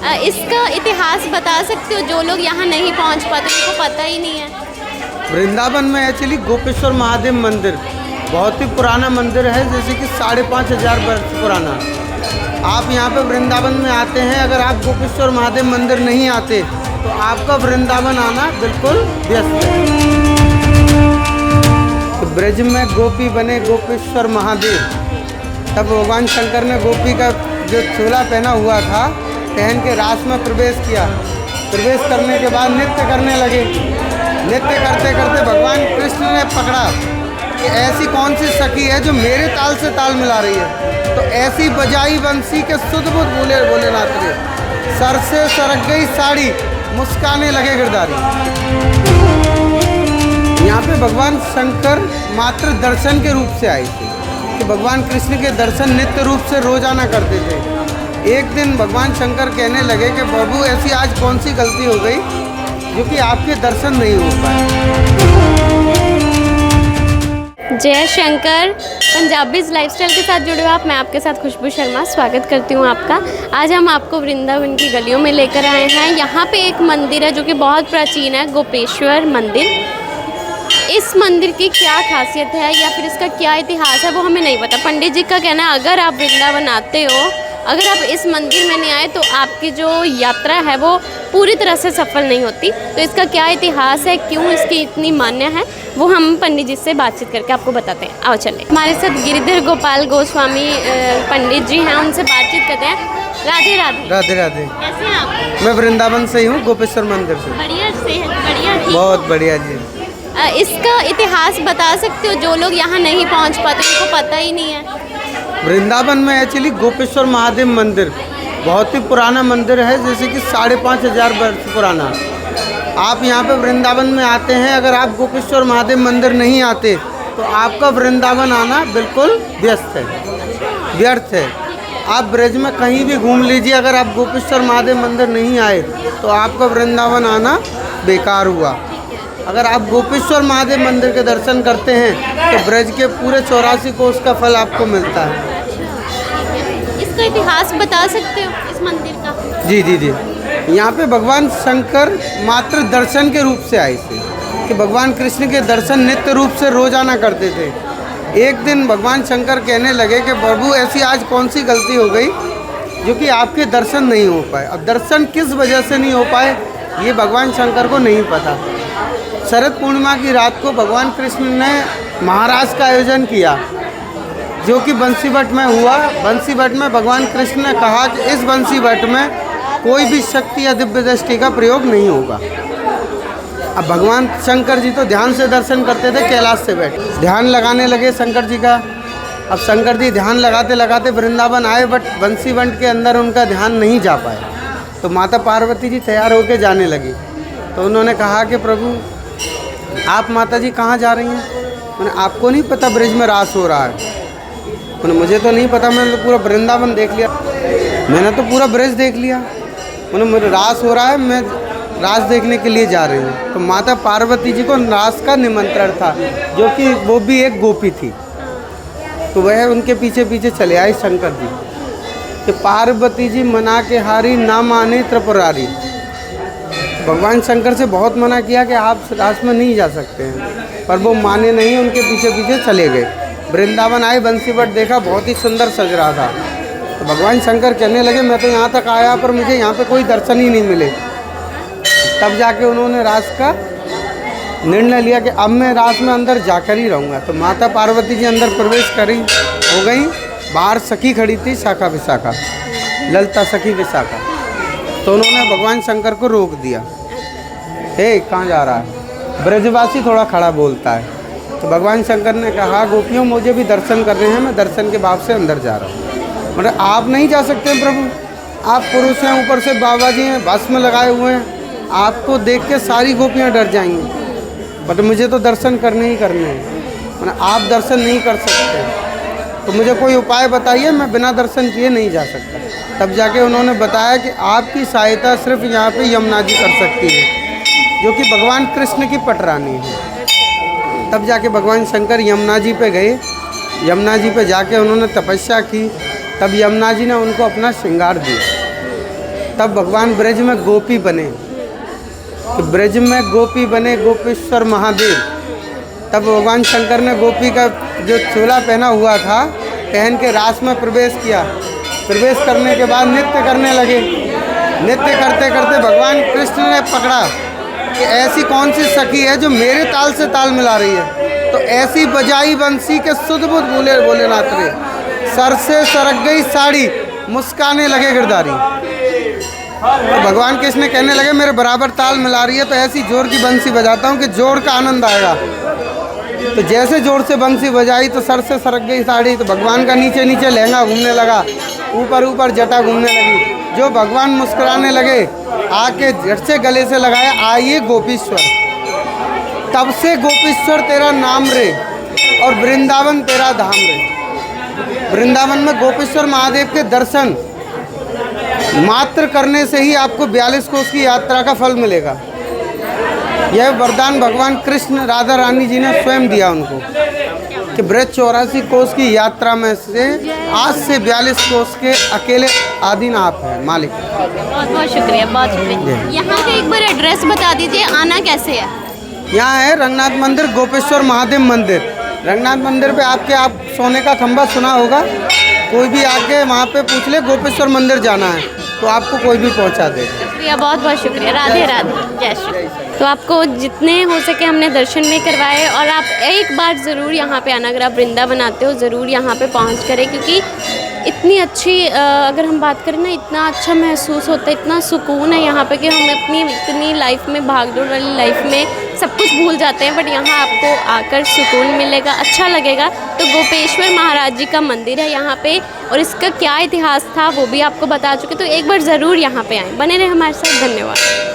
इसका इतिहास बता सकते हो? जो लोग यहाँ नहीं पहुँच पाते उनको पता ही नहीं है। वृंदावन में एक्चुअली गोपेश्वर महादेव मंदिर बहुत ही पुराना मंदिर है, जैसे कि 5,500 वर्ष पुराना। आप यहाँ पे वृंदावन में आते हैं, अगर आप गोपेश्वर महादेव मंदिर नहीं आते तो आपका वृंदावन आना बिल्कुल व्यस्त है। तो ब्रज में गोपी बने गोपेश्वर महादेव, तब भगवान शंकर ने गोपी का जो चोला पहना हुआ था पहन के रास में प्रवेश किया। प्रवेश करने के बाद नृत्य करने लगे। नृत्य करते करते भगवान कृष्ण ने पकड़ा कि ऐसी कौन सी सखी है जो मेरे ताल से ताल मिला रही है। तो ऐसी बजाई बंसी के सुध बुध बोले भोलेनाथ ने, सर से सरक गई साड़ी, मुस्काने लगे गिरधारी। यहाँ पे भगवान शंकर मात्र दर्शन के रूप से आए थे कि भगवान कृष्ण के दर्शन नित्य रूप से रोजाना करते थे। एक दिन भगवान शंकर कहने लगे कि प्रभु ऐसी आज कौन सी गलती हो गई जो कि आपके दर्शन नहीं हो पाए। जय शंकर। पंजाबीज लाइफस्टाइल के साथ जुड़े हो आप, मैं आपके साथ खुशबू शर्मा स्वागत करती हूँ आपका। आज हम आपको वृंदावन की गलियों में लेकर आए हैं। यहाँ पे एक मंदिर है जो कि बहुत प्राचीन है, गोपेश्वर मंदिर। इस मंदिर की क्या खासियत है या फिर इसका क्या इतिहास है वो हमें नहीं पता। पंडित जी का कहना है अगर आप वृंदावन आते हो, अगर आप इस मंदिर में नहीं आए तो आपकी जो यात्रा है वो पूरी तरह से सफल नहीं होती। तो इसका क्या इतिहास है, क्यों इसकी इतनी मान्य है, वो हम पंडित जी से बातचीत करके आपको बताते हैं। आओ चले। हमारे साथ गिरिधर गोपाल गोस्वामी पंडित जी हैं, उनसे बातचीत करते हैं। राधे राधे। राधे राधे। कैसे हैं आप? मैं वृंदावन से ही हूँ, गोपेश्वर मंदिर से। बढ़िया से बढ़िया। बहुत बढ़िया जी। इसका इतिहास बता सकते हो? जो लोग यहाँ नहीं पहुँच पाते उनको पता ही नहीं है। वृंदावन में एक्चुअली गोपेश्वर महादेव मंदिर बहुत ही पुराना मंदिर है, जैसे कि 5,500 वर्ष पुराना। आप यहाँ पे वृंदावन में आते हैं, अगर आप गोपेश्वर महादेव मंदिर नहीं आते तो आपका वृंदावन आना बिल्कुल व्यस्त है, व्यर्थ है। आप ब्रज में कहीं भी घूम लीजिए, अगर आप गोपेश्वर महादेव मंदिर नहीं आए तो आपका वृंदावन आना बेकार हुआ। अगर आप गोपेश्वर महादेव मंदिर के दर्शन करते हैं तो ब्रज के पूरे 84 कोस का फल आपको मिलता है। इसका इतिहास बता सकते हो इस मंदिर का? जी जी जी। यहाँ पे भगवान शंकर मात्र दर्शन के रूप से आए थे कि भगवान कृष्ण के दर्शन नित्य रूप से रोजाना करते थे। एक दिन भगवान शंकर कहने लगे कि प्रभु ऐसी आज कौन सी गलती हो गई जो कि आपके दर्शन नहीं हो पाए। अब दर्शन किस वजह से नहीं हो पाए ये भगवान शंकर को नहीं पता। शरद पूर्णिमा की रात को भगवान कृष्ण ने महाराज का आयोजन किया जो कि बंसीवट में हुआ। बंसीवट में भगवान कृष्ण ने कहा कि इस बंसीवट में कोई भी शक्ति या दिव्य दृष्टि का प्रयोग नहीं होगा। अब भगवान शंकर जी तो ध्यान से दर्शन करते थे, कैलाश से बैठे ध्यान लगाने लगे शंकर जी का। अब शंकर जी ध्यान लगाते लगाते वृंदावन आए, बट बंसीवट के अंदर उनका ध्यान नहीं जा पाया। तो माता पार्वती जी तैयार होकर जाने लगी। तो उन्होंने कहा कि प्रभु आप माता जी कहाँ जा रही हैं? मैंने आपको नहीं पता ब्रज में रास हो रहा है? मैंने मुझे तो नहीं पता, मैंने तो पूरा वृंदावन देख लिया, मैंने तो पूरा ब्रज देख लिया। मैंने मुझे रास हो रहा है, मैं रास देखने के लिए जा रही हूँ। तो माता पार्वती जी को रास का निमंत्रण था, जो कि वो भी एक गोपी थी। तो वह उनके पीछे पीछे चले आए शंकर जी कि पार्वती जी मना के हारी ना माने त्रिपुरारी। भगवान शंकर से बहुत मना किया कि आप रास में नहीं जा सकते हैं, पर वो माने नहीं, उनके पीछे पीछे चले गए। वृंदावन आए, बंसीवट देखा, बहुत ही सुंदर सज रहा था। तो भगवान शंकर कहने लगे मैं तो यहाँ तक आया पर मुझे यहाँ पे कोई दर्शन ही नहीं मिले। तब जाके उन्होंने रास का निर्णय लिया कि अब मैं रास में अंदर जाकर ही रहूँगा। तो माता पार्वती जी अंदर प्रवेश करी हो गई। बाहर सखी खड़ी थी, शाखा विशाखा, ललिता सखी विशाखा। तो उन्होंने भगवान शंकर को रोक दिया, हे कहाँ जा रहा है? ब्रजवासी थोड़ा खड़ा बोलता है। तो भगवान शंकर ने कहा गोपियों मुझे भी दर्शन करने हैं, मैं दर्शन के भाव से अंदर जा रहा हूँ। मतलब आप नहीं जा सकते प्रभु, आप पुरुष हैं, ऊपर से बाबा जी हैं, भस्म लगाए हुए हैं, आपको देख के सारी गोपियाँ डर जाएंगी। बट मुझे तो दर्शन करने ही करने हैं, मतलब आप दर्शन नहीं कर सकते तो मुझे कोई उपाय बताइए, मैं बिना दर्शन किए नहीं जा सकता। तब जाके उन्होंने बताया कि आपकी सहायता सिर्फ यहाँ पे यमुना जी कर सकती है, जो कि भगवान कृष्ण की पटरानी है। तब जाके भगवान शंकर यमुना जी पे गए। यमुना जी पे जाके उन्होंने तपस्या की। तब यमुना जी ने उनको अपना श्रृंगार दिया। तब भगवान ब्रज में गोपी बने, कि ब्रज में गोपी बने गोपेश्वर महादेव। तब भगवान शंकर ने गोपी का जो चोला पहना हुआ था पहन के रास में प्रवेश किया। प्रवेश करने के बाद नृत्य करने लगे। नृत्य करते करते भगवान कृष्ण ने पकड़ा कि ऐसी कौन सी सखी है जो मेरे ताल से ताल मिला रही है। तो ऐसी बजाई बंसी के सुध बुध बोले भोलेनाथ रे, सर से सरक गई साड़ी, मुस्काने लगे गिरधारी। तो भगवान कृष्ण कहने लगे मेरे बराबर ताल मिला रही है तो ऐसी जोर की बंसी बजाता हूँ कि जोर का आनंद आएगा। तो जैसे जोर से बंसी बजाई तो सर से सरक गई साड़ी। तो भगवान का नीचे नीचे लहंगा घूमने लगा, ऊपर ऊपर जटा घूमने लगी। जो भगवान मुस्कुराने लगे, आके झट से गले से लगाया, आइए गोपीश्वर। तब से गोपीश्वर तेरा नाम रे और वृंदावन तेरा धाम रे। वृंदावन में गोपेश्वर महादेव के दर्शन मात्र करने से ही आपको 42 कोस की यात्रा का फल मिलेगा। यह वरदान भगवान कृष्ण राधा रानी जी ने स्वयं दिया उनको कि ब्रज 84 कोस की यात्रा में से आज से 42 कोस के अकेले आधीन आप हैं मालिक। बहुत बहुत शुक्रिया, बहुत शुक्रिया। यहाँ का एक बार एड्रेस बता दीजिए, आना कैसे है? यहाँ है रंगनाथ मंदिर, गोपेश्वर महादेव मंदिर। रंगनाथ मंदिर पे आप सोने का खंभा सुना होगा, कोई भी आके वहाँ पे पूछ ले गोपेश्वर मंदिर जाना है तो आपको कोई भी पहुँचा दे। शुक्रिया, बहुत बहुत शुक्रिया। राधे राधे, जय श्री। तो आपको जितने हो सके हमने दर्शन भी करवाए और आप एक बार ज़रूर यहाँ पे आना, अगर आप वृंदावन आते हो ज़रूर यहाँ पे पहुँच करें, क्योंकि इतनी अच्छी अगर हम बात करें ना, इतना अच्छा महसूस होता है, इतना सुकून है यहाँ पे कि हम अपनी इतनी लाइफ में, भागदौड़ वाली लाइफ में सब कुछ भूल जाते हैं, बट यहाँ आपको आकर सुकून मिलेगा, अच्छा लगेगा। तो गोपेश्वर महाराज जी का मंदिर है यहाँ पे और इसका क्या इतिहास था वो भी आपको बता चुके, तो एक बार ज़रूर यहाँ पे आएँ। बने रहे हमारे साथ, धन्यवाद।